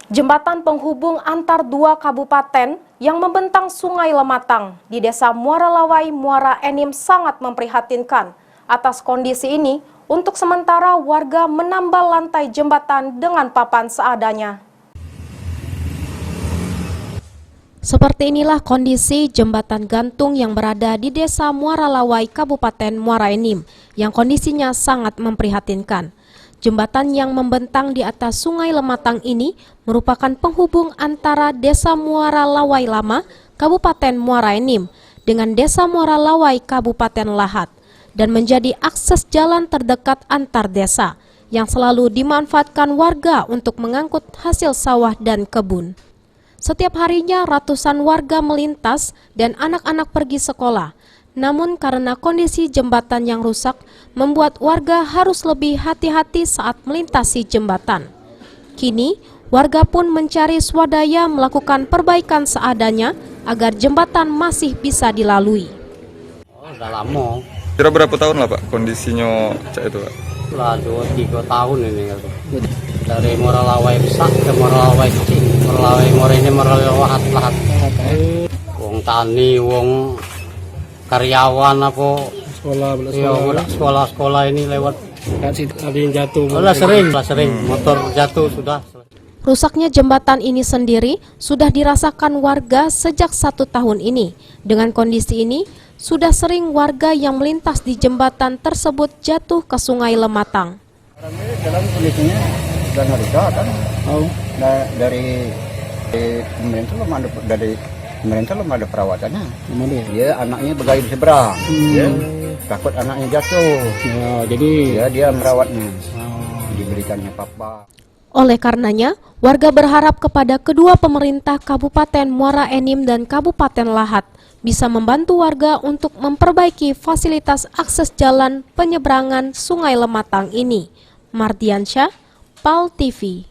Jembatan penghubung antar dua kabupaten yang membentang Sungai Lematang di Desa Muara Lawai, Muara Enim sangat memprihatinkan. Atas kondisi ini, untuk sementara warga menambal lantai jembatan dengan papan seadanya. Seperti inilah kondisi jembatan gantung yang berada di Desa Muara Lawai, Kabupaten Muara Enim, yang kondisinya sangat memprihatinkan. Jembatan yang membentang di atas Sungai Lematang ini merupakan penghubung antara Desa Muara Lawai Lama, Kabupaten Muara Enim, dengan Desa Muara Lawai, Kabupaten Lahat, dan menjadi akses jalan terdekat antar desa yang selalu dimanfaatkan warga untuk mengangkut hasil sawah dan kebun. Setiap harinya ratusan warga melintas dan anak-anak pergi sekolah. Namun karena kondisi jembatan yang rusak, membuat warga harus lebih hati-hati saat melintasi jembatan. Kini, warga pun mencari swadaya melakukan perbaikan seadanya agar jembatan masih bisa dilalui. Oh, udah lama. Kira berapa tahun lah Pak kondisinya cak itu Pak? Lah 2-3 tahun ini. Dari Muara Lawai besar ke Muara Lawai kecil. Muara ini Muara Lawai lahat. Wong tani, wong karyawan apa sekolah ini lewat ada yang jatuh. Sering motor jatuh sudah. Rusaknya jembatan ini sendiri sudah dirasakan warga sejak 1 tahun ini. Dengan kondisi ini, sudah sering warga yang melintas di jembatan tersebut jatuh ke Sungai Lematang. Dalam kondisinya sudah nggak bisa kan? Dari pemerintah belum ada perawatannya. Dia anaknya bergaya di seberang. Ya, takut anaknya jatuh. Jadi dia merawatnya. Diberikannya papa. Oleh karenanya, warga berharap kepada kedua pemerintah Kabupaten Muara Enim dan Kabupaten Lahat bisa membantu warga untuk memperbaiki fasilitas akses jalan penyeberangan Sungai Lematang ini. Mardiansyah, PAL TV.